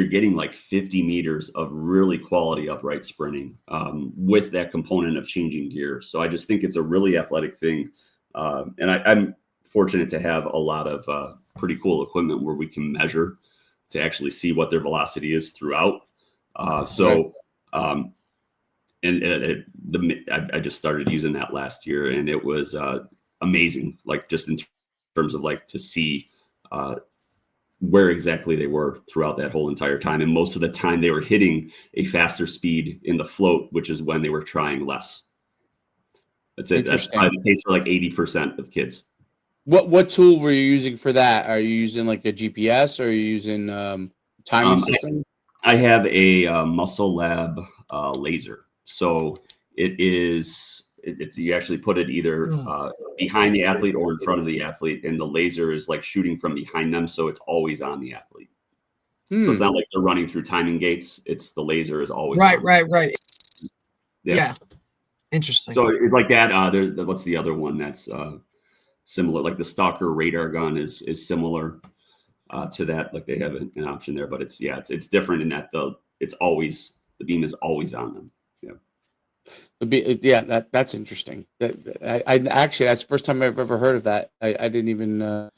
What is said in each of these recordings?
you're getting like 50 meters of really quality upright sprinting with that component of changing gears. So I just think it's a really athletic thing. And I'm fortunate to have a lot of pretty cool equipment where we can measure to actually see what their velocity is throughout. I just started using that last year, and it was amazing. Like just in terms of like to see where exactly they were throughout that whole entire time, and most of the time they were hitting a faster speed in the float, which is when they were trying less. That's it. That's probably the case for like 80% of kids. What tool were you using for that? Are you using like a GPS, or are you using timing system? I have a Muscle Lab laser. So it's you actually put it either behind the athlete or in front of the athlete, and the laser is like shooting from behind them, so it's always on the athlete. So it's not like they're running through timing gates. It's the laser is always right, on. right. Yeah. Interesting. So it's like that. What's the other one that's similar? Like the Stalker radar gun is similar to that. Like they have an option there, but it's different in that the beam is always on them. That's interesting. I actually, that's the first time I've ever heard of that. I didn't even.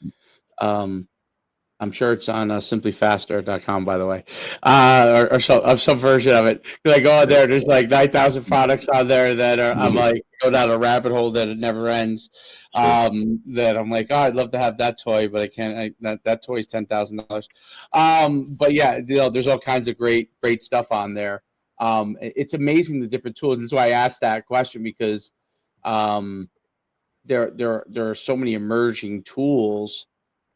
I'm sure it's on simplyfaster.com, by the way, or some version of it. Because I go on there, there's like 9,000 products on there that are, I'm like, go down a rabbit hole that it never ends. That I'm like, oh, I'd love to have that toy, but I can't. That toy is $10,000. But yeah, there's all kinds of great stuff on there. It's amazing the different tools. That's why I asked that question, because there are so many emerging tools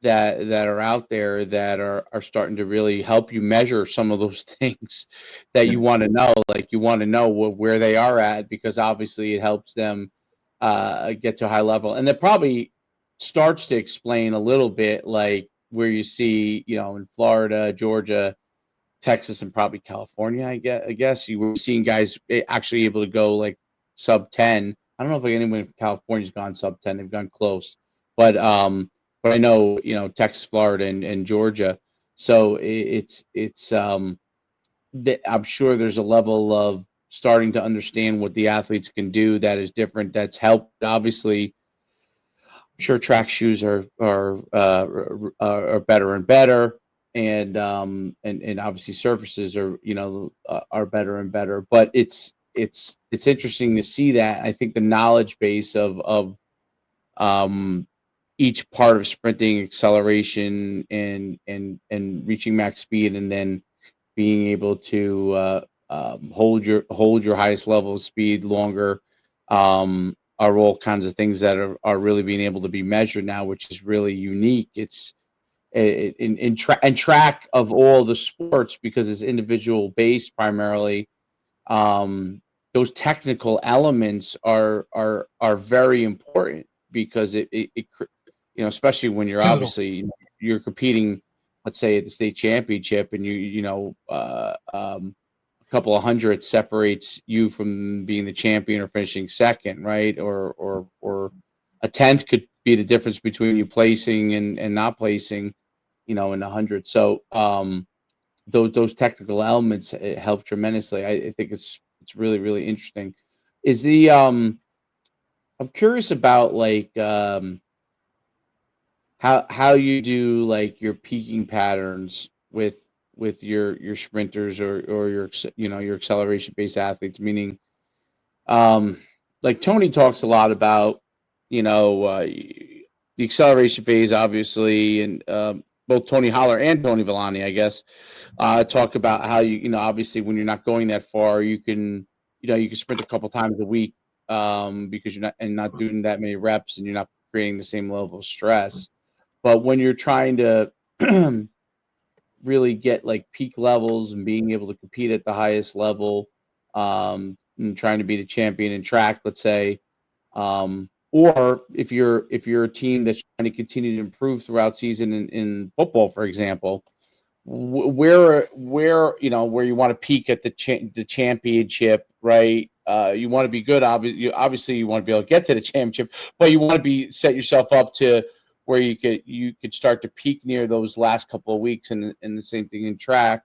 that are out there that are starting to really help you measure some of those things that you want to know. Like you want to know where they are at, because obviously it helps them get to a high level. And that probably starts to explain a little bit like where you see, in Florida, Georgia, Texas, and probably California, I guess you were seeing guys actually able to go like sub 10. I don't know if anyone in California's gone sub 10. They've gone close, but I know, Texas, Florida, and Georgia. So I'm sure there's a level of starting to understand what the athletes can do that is different. That's helped. Obviously, I'm sure track shoes are better and better, and obviously surfaces are better and better. But it's interesting to see that. I think the knowledge base of each part of sprinting, acceleration, and reaching max speed, and then being able to hold your highest level of speed longer, are all kinds of things that are really being able to be measured now, which is really unique. It's in track of all the sports, because it's individual based primarily. Those technical elements are very important, because it especially when you're obviously you're competing, let's say at the state championship, and a couple of hundred separates you from being the champion or finishing second, right? Or a tenth could be the difference between you placing and not placing, in 100. So those technical elements help tremendously. I think it's really, really interesting. Is the I'm curious about like how you do like your peaking patterns with your sprinters or your acceleration based athletes, meaning like Tony talks a lot about the acceleration phase, obviously, and both Tony Holler and Tony Villani, I guess, talk about how obviously when you're not going that far, you can sprint a couple times a week, because you're not doing that many reps, and you're not creating the same level of stress. But when you're trying to really get like peak levels and being able to compete at the highest level, and trying to be the champion in track, let's say, or if you're a team that's trying to continue to improve throughout season in football, for example, where you want to peak at the championship, right? You want to be good. Obviously, you want to be able to get to the championship, but you want to set yourself up to where you could start to peak near those last couple of weeks, and the same thing in track.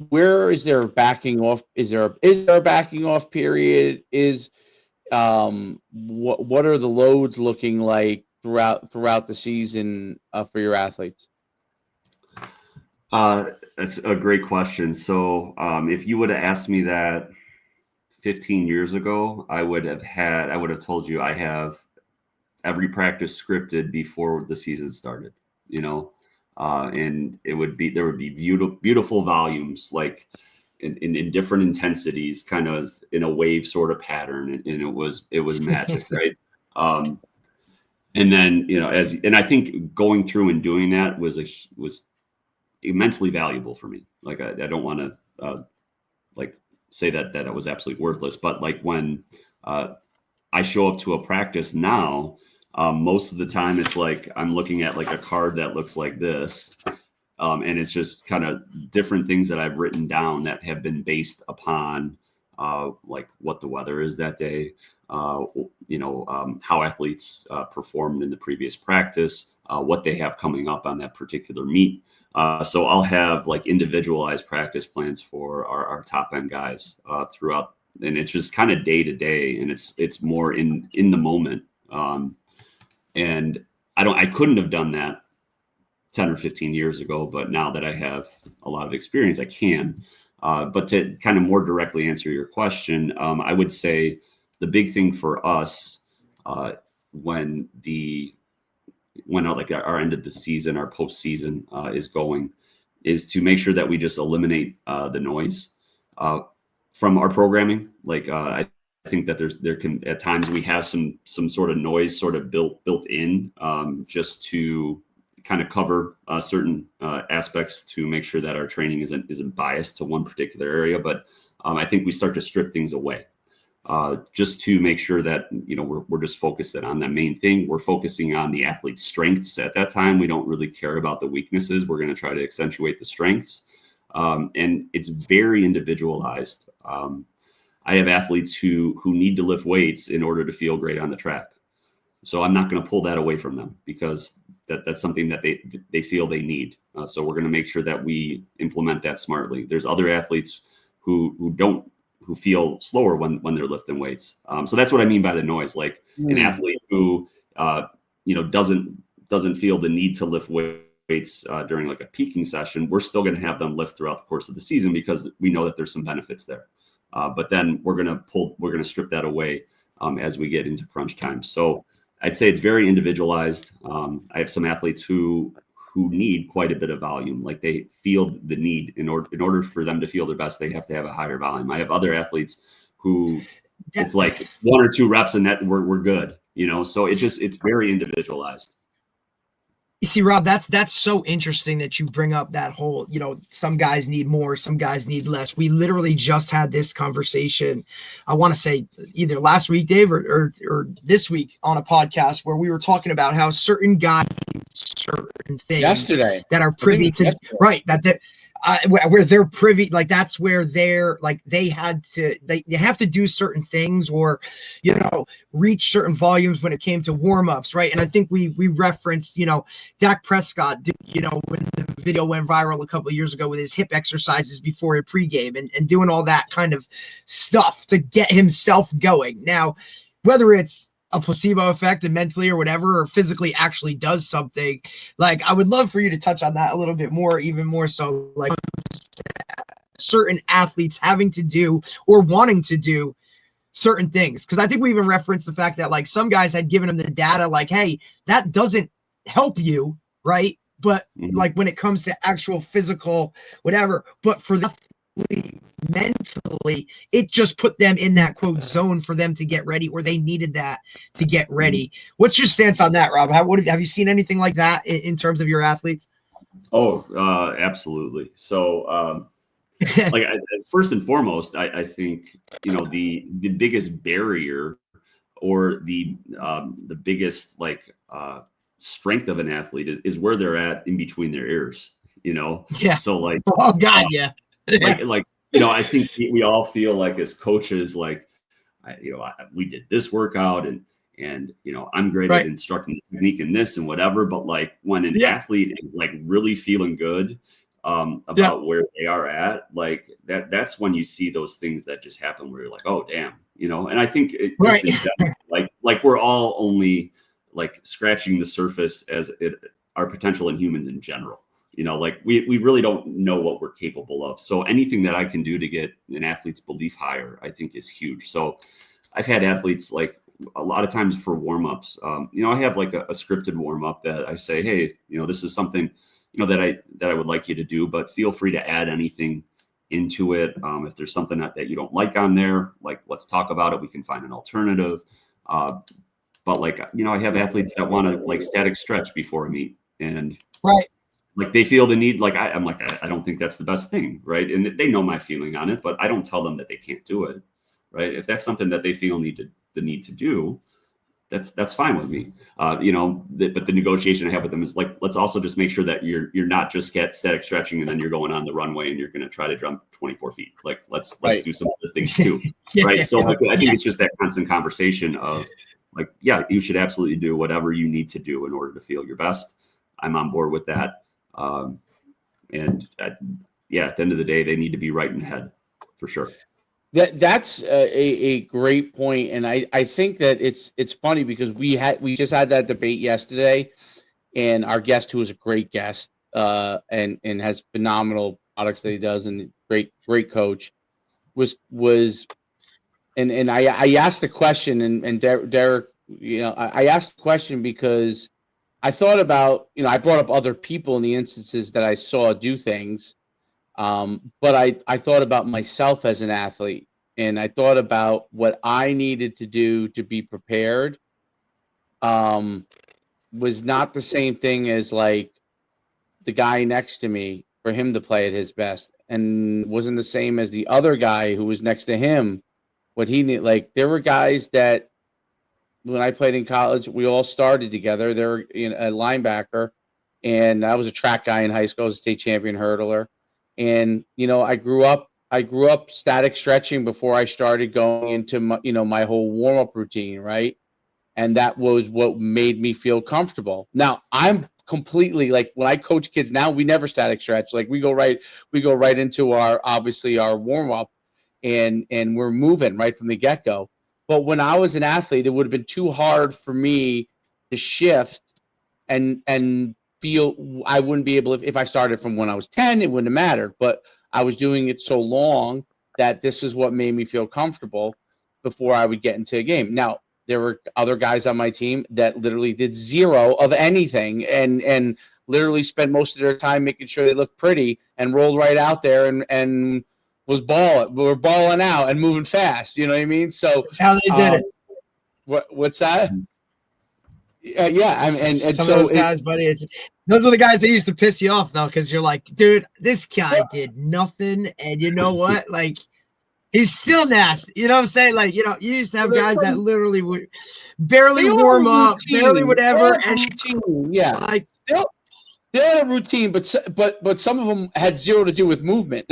Where is there a backing off? Is there a backing off period? What are the loads looking like throughout the season for your athletes? That's a great question. So if you would have asked me that 15 years ago, I would have told you I have every practice scripted before the season started, and there would be beautiful volumes, like in different intensities, kind of in a wave sort of pattern. And it was magic. Right. And then, and I think going through and doing that was immensely valuable for me. Like, I don't want to say that it was absolutely worthless, but like when I show up to a practice now, most of the time it's like I'm looking at like a card that looks like this, and it's just kind of different things that I've written down that have been based upon like what the weather is that day, how athletes performed in the previous practice, what they have coming up on that particular meet. So I'll have like individualized practice plans for our top end guys throughout, and it's just kind of day to day, and it's more in the moment. And I couldn't have done that 10 or 15 years ago, but now that I have a lot of experience, I can. But to kind of more directly answer your question, I would say the big thing for us when our end of the season, our postseason is going, is to make sure that we just eliminate the noise from our programming. Like I think that there can at times we have some sort of noise sort of built in just to kind of cover certain aspects to make sure that our training isn't biased to one particular area. But I think we start to strip things away. Just to make sure that, we're just focused on that main thing. We're focusing on the athlete's strengths at that time. We don't really care about the weaknesses. We're going to try to accentuate the strengths. And it's very individualized. I have athletes who need to lift weights in order to feel great on the track. So I'm not going to pull that away from them because that's something that they feel they need. So we're going to make sure that we implement that smartly. There's other athletes who feel slower when they're lifting weights. So that's what I mean by the noise. Like an athlete who, doesn't feel the need to lift weights during like a peaking session, we're still going to have them lift throughout the course of the season because we know that there's some benefits there. But then we're going to strip that away as we get into crunch time. So I'd say it's very individualized. I have some athletes who need quite a bit of volume. Like they feel the need in order for them to feel their best, they have to have a higher volume. I have other athletes who it's like 1 or 2 reps and that we're good, so it's very individualized. You see, Rob, that's so interesting that you bring up that whole, some guys need more, some guys need less. We literally just had this conversation, I want to say either last week, Dave, or this week on a podcast where we were talking about how certain guys need certain things yesterday that are privy to, right, where they're privy, like that's where they're like they have to do certain things or reach certain volumes when it came to warm-ups, right? And I think we referenced Dak Prescott when the video went viral a couple of years ago with his hip exercises before a pregame and doing all that kind of stuff to get himself going. Now, whether it's a placebo effect and mentally or whatever, or physically actually does something, like I would love for you to touch on that a little bit more, even more so, like certain athletes having to do or wanting to do certain things. Because I think we even referenced the fact that like some guys had given him the data like, hey, that doesn't help you, right? But like when it comes to actual physical whatever, but for the mentally, it just put them in that quote zone for them to get ready, or they needed that to get ready. What's your stance on that, Rob? Have you seen anything like that in terms of your athletes? Oh, absolutely. So first and foremost, I think the biggest barrier or the biggest strength of an athlete is where they're at in between their ears. Yeah. So like, oh God, yeah. I think we all feel like as coaches, like, we did this workout and And, you know, I'm great Right. at instructing the technique in this and whatever, but like when an athlete is like really feeling good about where they are at, like that's when you see those things that just happen where you're like, oh, damn, you know. And I think it just in general, like we're all only like scratching the surface as our potential in humans in general. You know, like we really don't know what we're capable of. So anything that I can do to get an athlete's belief higher, I think is huge. So I've had athletes like a lot of times for warm-ups, you know, I have like a scripted warm-up that I say, hey, you know, this is something, you know, that I would like you to do, but feel free to add anything into it. If there's something that you don't like on there, like let's talk about it. We can find an alternative. But like, you know, I have athletes that want to like static stretch before a meet, and like they feel the need, like I'm like, I don't think that's the best thing, right? And they know my feeling on it, but I don't tell them that they can't do it, right? If that's something that they feel the need to do, that's fine with me. You know, but the negotiation I have with them is like, let's also just make sure that you're not just static stretching and then you're going on the runway and you're going to try to jump 24 feet. Like let's do some other things too, right? So like, I think it's just that constant conversation of like, yeah, you should absolutely do whatever you need to do in order to feel your best. I'm on board with that. And at the end of the day, they need to be right in the head for sure. That's a great point, and I think that it's funny because we just had that debate yesterday, and our guest, who is a great guest, and has phenomenal products that he does, and great coach, was and I asked the question, and Derek, you know, I asked the question because I thought about, you know, I brought up other people in the instances that I saw do things. But I thought about myself as an athlete, and I thought about what I needed to do to be prepared. Was not the same thing as like the guy next to me for him to play at his best, and wasn't the same as the other guy who was next to him. What he need, like there were guys that when I played in college, we all started together. They were a linebacker, and I was a track guy in high school. I was a state champion hurdler. And, you know, I grew up static stretching before I started going into my whole warm-up routine, right? And that was what made me feel comfortable. Now, I'm completely like when I coach kids now, we never static stretch. Like we go right into our warm-up and we're moving right from the get-go. But when I was an athlete, it would have been too hard for me to shift and feel I wouldn't be able, if I started from when I was 10, it wouldn't have mattered. But I was doing it so long that this is what made me feel comfortable before I would get into a game. Now, there were other guys on my team that literally did zero of anything and literally spent most of their time making sure they looked pretty and rolled right out there and were balling out and moving fast. You know what I mean? So that's how they did it. What's that? Yeah, and some so of those guys, buddy, those are the guys that used to piss you off though, because you're like, dude, this guy did nothing, and you know what? Like, he's still nasty. You know what I'm saying? Like, you know, you used to have guys that literally would barely warm up, barely whatever, and yeah, like they had a routine, but some of them had zero to do with movement.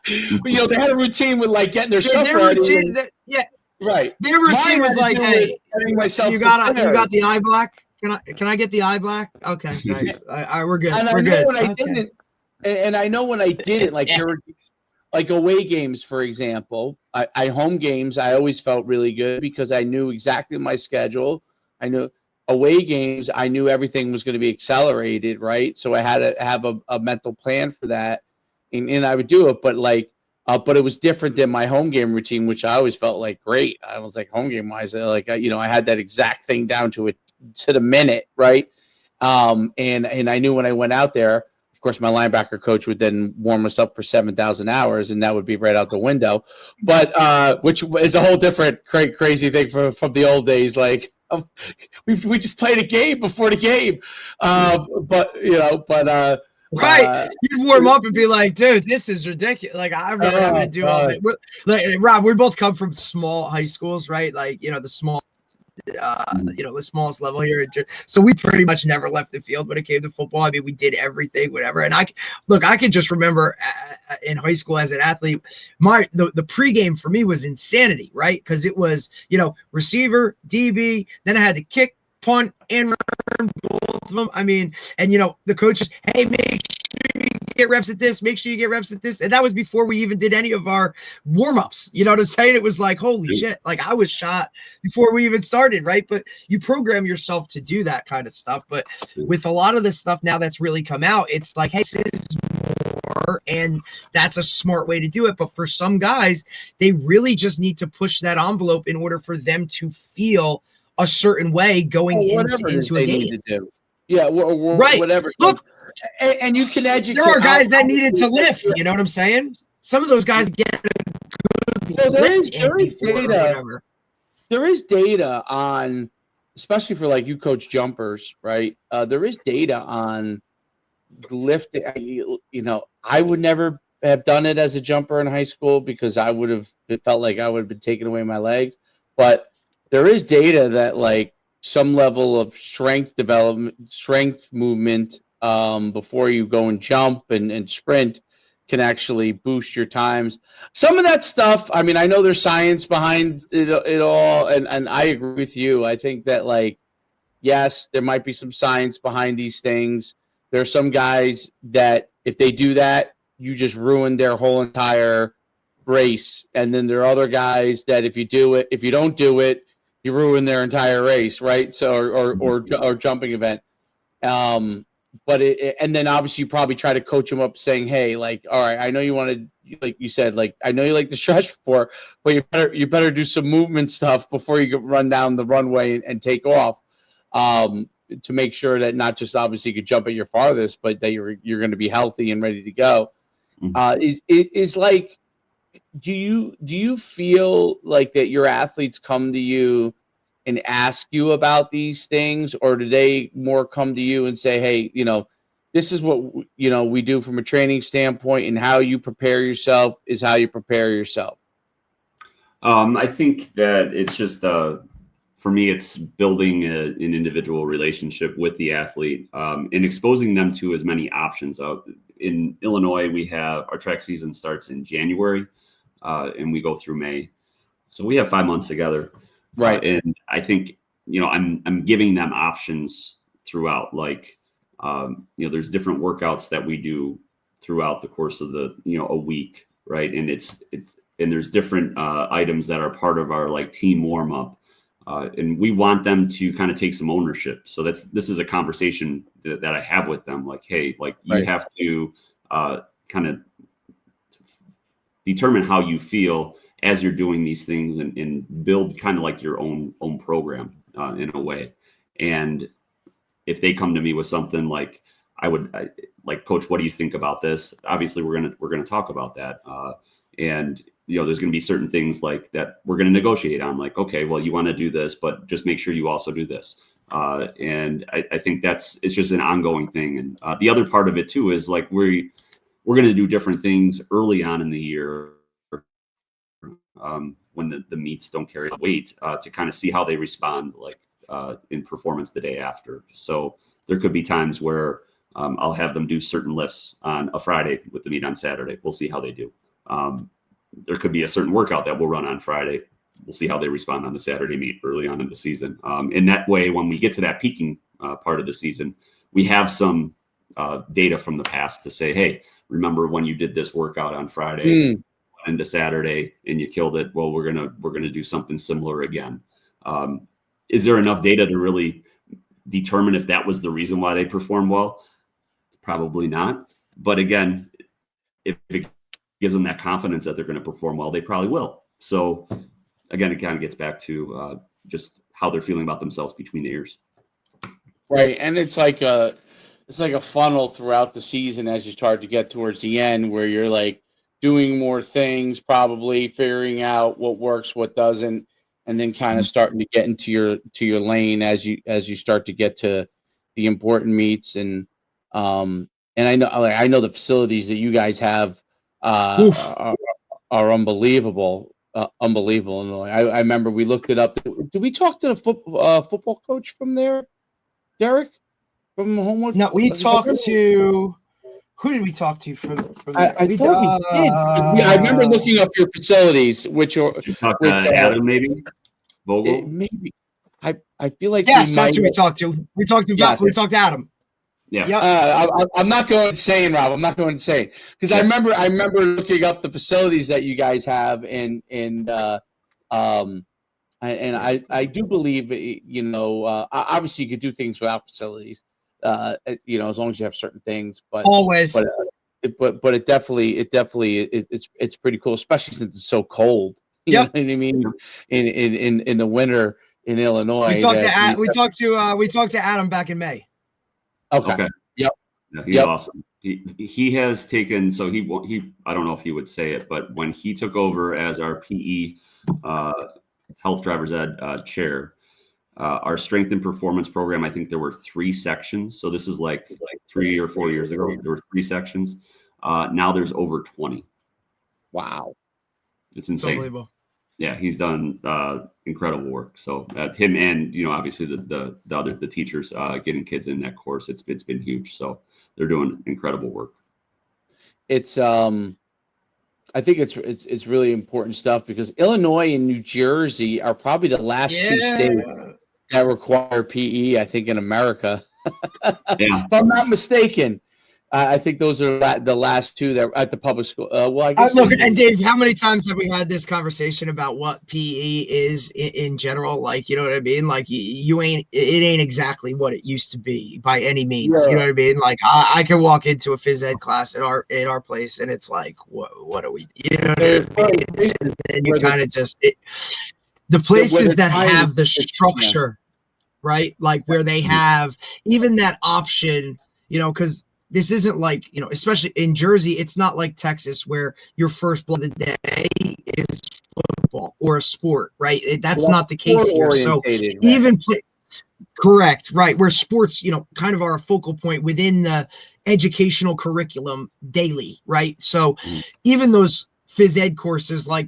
You know, they had a routine with like getting their stuff ready. Routine, right. Their routine was like, hey, you got the eye black? Can I get the eye black? Okay, guys. We're good. And we're good. I know when I didn't, like there were like away games, for example. I home games, I always felt really good because I knew exactly my schedule. I knew away games, I knew everything was going to be accelerated, right? So I had to have a mental plan for that. And I would do it, but but it was different than my home game routine, which I always felt like great. I was like home game wise, I had that exact thing down to the minute, right? And I knew when I went out there, of course, my linebacker coach would then warm us up for 7,000 hours, and that would be right out the window. But which is a whole different crazy thing from the old days. Like we just played a game before the game, Right, you'd warm up and be like, "Dude, this is ridiculous." Like I'm really having to do all that. Like Rob, we both come from small high schools, right? Like the small the smallest level here. So we pretty much never left the field when it came to football. I mean, we did everything, whatever. And I can just remember in high school as an athlete, the pregame for me was insanity, right? Because it was, receiver, DB, then I had to kick, punt, and return, both of them. I mean, and the coaches, hey, make sure you get reps at this, make sure you get reps at this. And that was before we even did any of our warm-ups. You know what I'm saying? It was like, holy shit, like I was shot before we even started, right? But you program yourself to do that kind of stuff. But with a lot of this stuff now that's really come out, it's like, hey, this is more, and that's a smart way to do it. But for some guys, they really just need to push that envelope in order for them to feel a certain way going into a game. Yeah, right. Whatever. Look, and you can educate. There are guys that needed to lift. You know what I'm saying? Some of those guys get a good there is data. There is data on, especially for like you coach jumpers, right? There is data on lift. I would never have done it as a jumper in high school because I would have felt like I would have been taking away my legs, but there is data that like some level of strength development, strength movement before you go and jump and sprint can actually boost your times. Some of that stuff, I mean, I know there's science behind it all, and I agree with you. I think that, like, yes, there might be some science behind these things. There are some guys that if they do that, you just ruin their whole entire race. And then there are other guys that if you don't do it, you ruin their entire race, right? So or jumping event. But and then obviously you probably try to coach them up, saying, "Hey, like, all right, I know you want to, like you said, like I know you like to stretch before, but you better do some movement stuff before you run down the runway and take off, to make sure that not just obviously you could jump at your farthest, but that you're going to be healthy and ready to go." Is like. Do you feel like that your athletes come to you and ask you about these things, or do they more come to you and say, hey, this is what, we do from a training standpoint, and how you prepare yourself is how you prepare yourself? I think that it's just, for me, it's building an individual relationship with the athlete, and exposing them to as many options. In Illinois, we have our track season starts in January. And we go through May. So we have 5 months together. Right. And I think, I'm giving them options throughout, like, there's different workouts that we do throughout the course of a week. Right. And and there's different items that are part of our like team warm up. And we want them to kind of take some ownership. So this is a conversation that I have with them. Like, hey, like you have to kind of determine how you feel as you're doing these things, and build kind of like your own program in a way. And if they come to me with something like, like, Coach, what do you think about this? Obviously we're going to talk about that. And there's going to be certain things like that we're going to negotiate on, like, okay, well, you want to do this, but just make sure you also do this. And I think it's just an ongoing thing. And the other part of it too is like, we're going to do different things early on in the year, when the meets don't carry the weight, to kind of see how they respond, like in performance the day after. So there could be times where I'll have them do certain lifts on a Friday with the meet on Saturday. We'll see how they do. There could be a certain workout that we'll run on Friday. We'll see how they respond on the Saturday meet early on in the season. In that way, when we get to that peaking part of the season, we have some data from the past to say, hey, remember when you did this workout on Friday into Saturday and you killed it? Well, we're gonna do something similar again. Is there enough data to really determine if that was the reason why they performed well? Probably not. But again, if it gives them that confidence that they're going to perform well, they probably will. So again, it kind of gets back to just how they're feeling about themselves between the ears. Right, and it's like a funnel throughout the season as you start to get towards the end, where you're like doing more things, probably figuring out what works, what doesn't, and then kind of starting to get into your lane as you start to get to the important meets. And I know the facilities that you guys have are unbelievable. unbelievable. Illinois. I remember we looked it up. Did we talk to the football coach from there, Derek, from Homewood? No, we talked to. Who did we talk to from there? I thought we did. I remember looking up your facilities, which are You talk to Adam, maybe Vogel. maybe. I feel like Yes, we that's might. who we talked to. We talked to Yes. we talked to Adam. Yeah. Yep. I'm not going insane, Rob. I'm not going insane because I remember looking up the facilities that you guys have, and I do believe, obviously you could do things without facilities, as long as you have certain things, but Always. but it definitely it's pretty cool, especially since it's so cold. You know what I mean? In the winter in Illinois. We talked to Adam back in May. Okay. Yep. Yeah, he's awesome. He has taken, so he I don't know if he would say it, but when he took over as our PE health drivers ed chair, our strength and performance program, I think there were 3 sections. So this is like 3 or 4 years ago, there were 3 sections. Now there's over 20. Wow. It's insane. Unbelievable. Yeah, he's done incredible work. So him and obviously the teachers getting kids in that course, it's been huge. So they're doing incredible work. It's I think it's really important stuff because Illinois and New Jersey are probably the last 2 states that require PE. I think in America, Yeah, if I'm not mistaken. I think those are the last 2 that are at the public school. Well, I guess. Look, and Dave, how many times have we had this conversation about what PE is in general? Like, you know what I mean? Like, it ain't exactly what it used to be by any means. Yeah. You know what I mean? Like, I can walk into a phys ed class at our place, and it's like, what are we? You know what I mean? And you kind of just the places that have the structure, right? Like where they have even that option, because. This isn't like, especially in Jersey, it's not like Texas where your first blood of the day is football or a sport, right? That's not the case here. So even correct, right, where sports, kind of are a focal point within the educational curriculum daily, right? So even those phys ed courses like,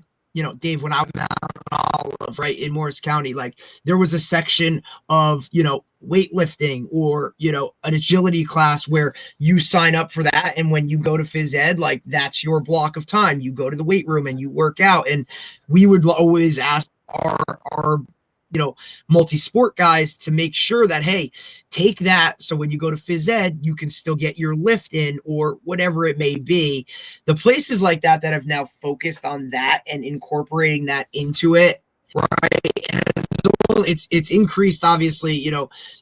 Dave, when I was out Olive, right, in Morris County, like there was a section of, weightlifting or, an agility class where you sign up for that. And when you go to phys ed, like that's your block of time. You go to the weight room and you work out. And we would always ask our multi-sport guys to make sure that, hey, take that. So when you go to phys ed, you can still get your lift in or whatever it may be. The places like that have now focused on that and incorporating that into it, right? And so it's increased, obviously,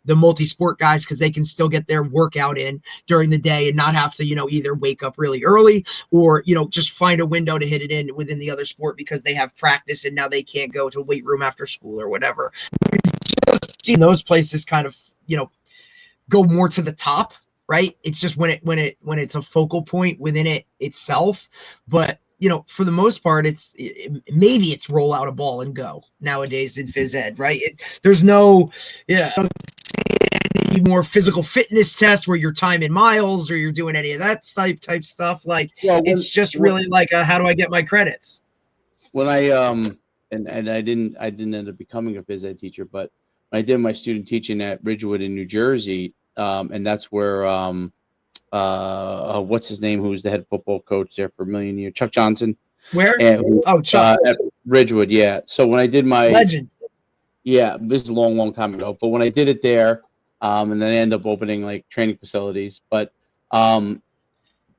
the multi-sport guys, because they can still get their workout in during the day and not have to, either wake up really early or, just find a window to hit it in within the other sport because they have practice and now they can't go to weight room after school or whatever. We've just seen those places kind of, go more to the top, right? It's just when it's a focal point within it itself. But for the most part, maybe it's roll out a ball and go nowadays in phys ed, right? There's no, any more physical fitness tests where you're timing miles or you're doing any of that type stuff. Like it's just really like how do I get my credits? When I and I didn't end up becoming a phys ed teacher, but I did my student teaching at Ridgewood in New Jersey, and that's where what's his name, who was the head football coach there for a million years, Chuck Johnson. Where? Chuck at Ridgewood, yeah. So when I did my legend, yeah, this is a long time ago. But when I did it there, and then I ended up opening like training facilities. But when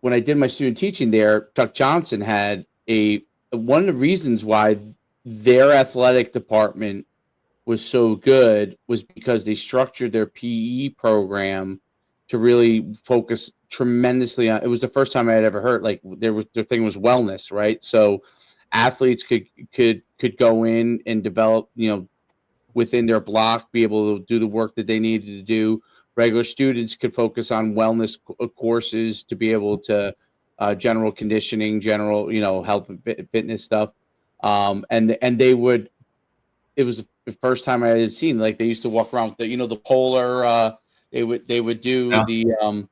I did my student teaching there, Chuck Johnson had one of the reasons why their athletic department was so good was because they structured their PE program to really focus tremendously on. It was the first time I had ever heard like their thing was wellness, right? So athletes could go in and develop, within their block, be able to do the work that they needed to do. Regular students could focus on wellness courses to be able to general conditioning, general, health and fitness stuff. And they would. It was the first time I had seen, like, they used to walk around with the polar. They would do the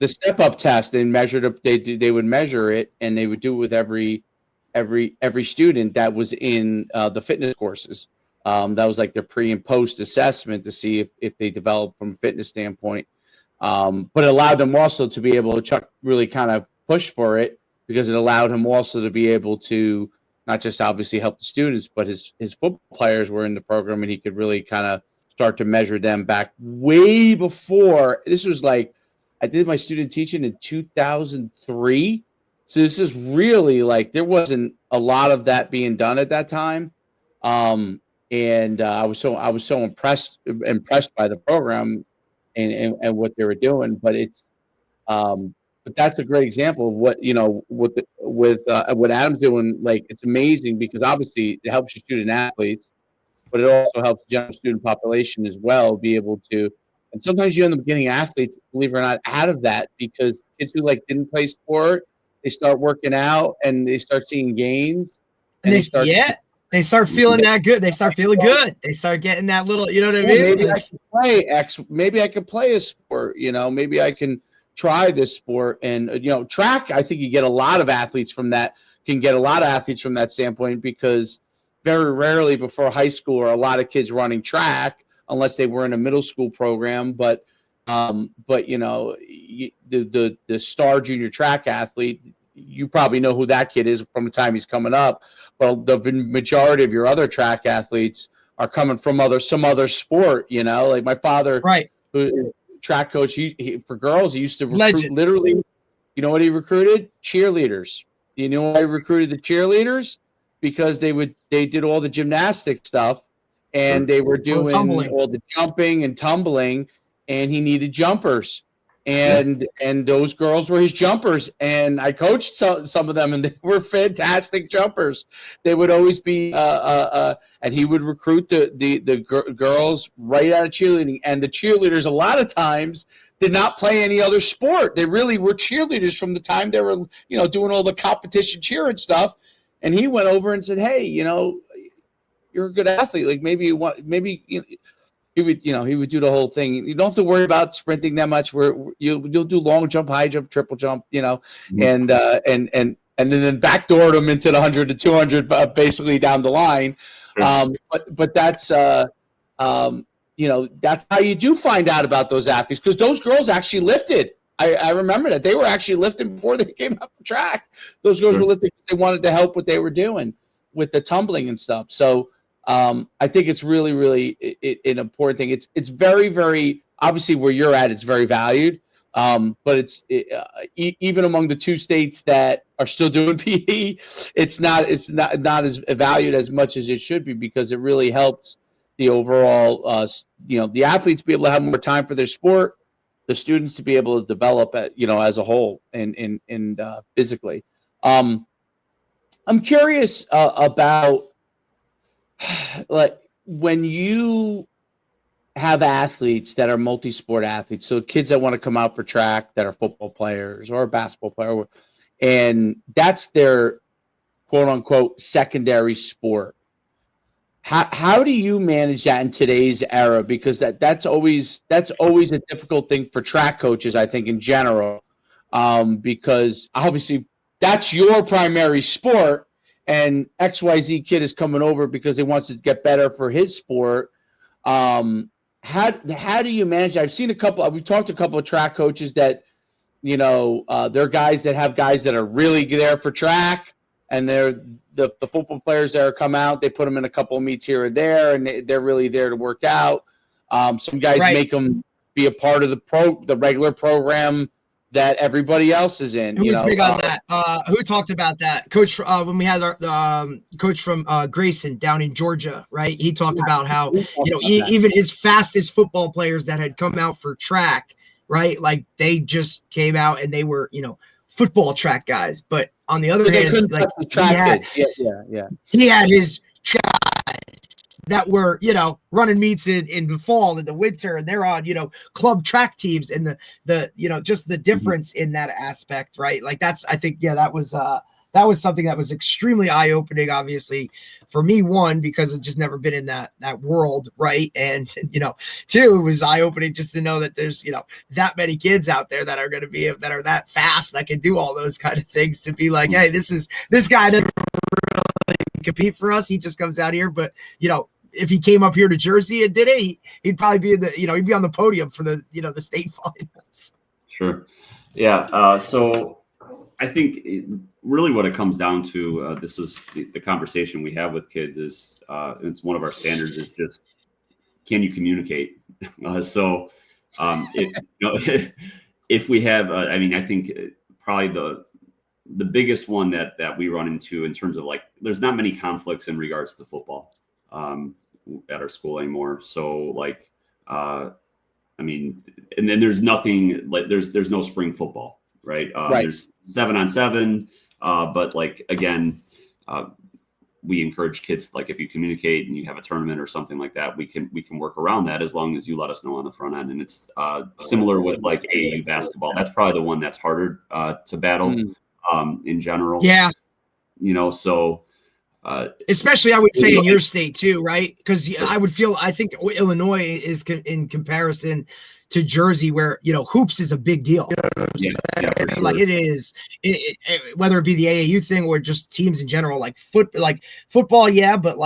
step up test and measured up. They would measure it, and they would do it with every every student that was in the fitness courses. That was like their pre and post assessment to see if they developed from a fitness standpoint. But it allowed them also to be able to Chuck really kind of push for it, because it allowed him also to be able to not just obviously help the students, but his football players were in the program, and he could really kind of start to measure them back way before. This was like, I did my student teaching in 2003. So this is really like, there wasn't a lot of that being done at that time. And I was so impressed by the program and what they were doing. But it's, but that's a great example of what, what Adam's doing. Like, it's amazing, because obviously it helps your student athletes, but it also helps the general student population as well be able to. And sometimes you end up getting athletes, believe it or not, out of that, because kids who like didn't play sport, they start working out and they start seeing gains. And they start feeling that good. They start feeling good. They start getting that little, you know what I mean? Maybe I can play X. Maybe I can play a sport. Maybe I can try this sport. And track, I think you get a lot of athletes from that. Can get a lot of athletes from that standpoint, because very rarely before high school are a lot of kids running track, unless they were in a middle school program. But the star junior track athlete, you probably know who that kid is from the time he's coming up. But the majority of your other track athletes are coming from some other sport. Like my father, right, who is track coach, he for girls, he used to recruit literally. You know what he recruited? Cheerleaders. You know why he recruited the cheerleaders? Because they did all the gymnastic stuff, and they were doing all the jumping and tumbling, and he needed jumpers. And those girls were his jumpers, and I coached some of them, and they were fantastic jumpers. They would always be and he would recruit the girls right out of cheerleading, and the cheerleaders a lot of times did not play any other sport. They really were cheerleaders from the time they were doing all the competition cheer and stuff. And he went over and said, "Hey, you're a good athlete. Like maybe you want He would do the whole thing. You don't have to worry about sprinting that much. You'll do long jump, high jump, triple jump, and then backdoored them into the 100 to 200 basically down the line. But that's that's how you do find out about those athletes, because those girls actually lifted. I remember that they were actually lifting before they came up the track. Those girls were lifting because they wanted to help what they were doing with the tumbling and stuff. So I think it's really, really an important thing. It's very, very obviously where you're at. It's very valued, but it's even among the two states that are still doing PE, it's not as valued as much as it should be, because it really helps the overall the athletes be able to have more time for their sport, the students to be able to develop as a whole and physically. I'm curious about, like, when you have athletes that are multi-sport athletes, so kids that want to come out for track that are football players or a basketball player, and that's their quote unquote secondary sport. How do you manage that in today's era? Because that's always a difficult thing for track coaches, I think, in general, because obviously that's your primary sport, and XYZ kid is coming over because he wants to get better for his sport. How do you manage that? I've seen we've talked to a couple of track coaches that, they're guys that have guys that are really there for track, and they're the football players that are come out, they put them in a couple of meets here and there, and they're really there to work out. Some guys make them be a part of the regular program that everybody else is in. Who was big on that? Who talked about that? Coach, when we had our coach from Grayson down in Georgia, right? He talked about how even his fastest football players that had come out for track, right? Like they just came out and they were football track guys. But on the other hand, like he had his guys that were, running meets in the fall and the winter, and they're on, club track teams, and the just the difference in that aspect, right? Like I think, that was something that was extremely eye-opening, obviously, for me, one, because I've just never been in that world, right? And, two, it was eye-opening just to know that there's, that many kids out there that are going to be, that are that fast, that can do all those kind of things, to be like, hey, this guy doesn't compete for us. He just comes out here, but if he came up here to Jersey and did it, he'd probably be he'd be on the podium for the the state finals. Sure. Yeah. So I think really what it comes down to, this is the conversation we have with kids is, it's one of our standards is just, can you communicate? If we have, I think probably the biggest one that we run into in terms of like, there's not many conflicts in regards to football at our school anymore. So and then there's nothing like there's no spring football, right? There's 7-on-7, but again, we encourage kids, if you communicate and you have a tournament or something like that, we can work around that as long as you let us know on the front end. And it's similar with AAU basketball. That's probably the one that's harder to battle in general. Yeah. Especially I would say in your state too, right? Because I think Illinois is in comparison to Jersey, where hoops is a big deal. Sure. It is, whether it be the AAU thing or just teams in general, football, yeah, but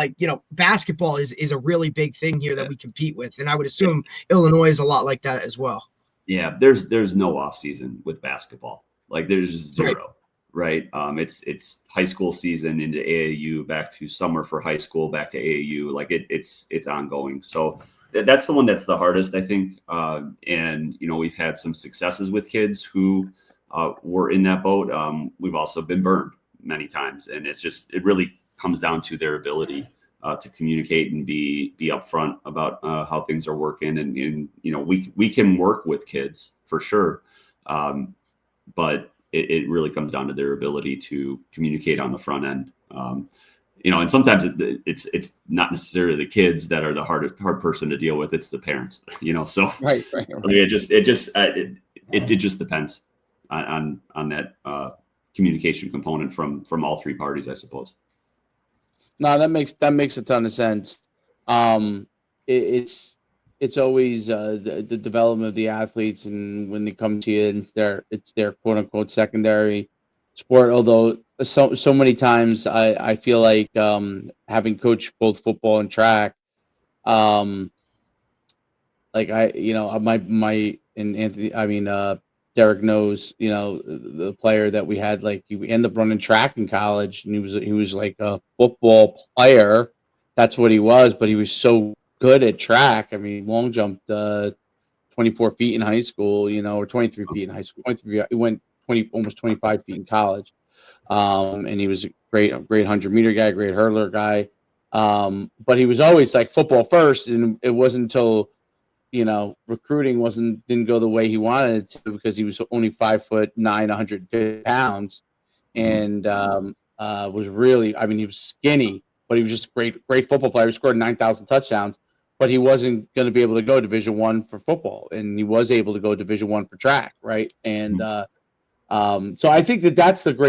basketball is a really big thing here that we compete with, and I would assume Illinois is a lot like that as well. Yeah, there's no off season with basketball. There's just zero. Right. It's high school season into AAU, back to summer for high school, back to AAU. It's ongoing. So that's the one that's the hardest, I think. And we've had some successes with kids who were in that boat. We've also been burned many times, and it really comes down to their ability to communicate and be upfront about how things are working. And we can work with kids for sure, but it really comes down to their ability to communicate on the front end. And sometimes it's not necessarily the kids that are the hard person to deal with. It's the parents, so right. It just depends on that communication component from all three parties, I suppose. No, that makes a ton of sense. It's always the development of the athletes, and when they come to you, and it's their quote unquote secondary sport. Although so many times I feel like having coached both football and track, Derek knows, the player that we had, he ended up running track in college, and he was like a football player. That's what he was, but he was so good at track. Long jumped 24 feet in high school, or 23 feet in high school. 23, he went almost 25 feet in college. And he was a great 100-meter guy, great hurdler guy. But he was always football first, and it wasn't until recruiting didn't go the way he wanted it to, because he was only 5'9", 150 pounds, and was really, he was skinny, but he was just a great football player. He scored 9,000 touchdowns, but he wasn't going to be able to go Division I for football, and he was able to go Division I for track, right? And so I think that's the great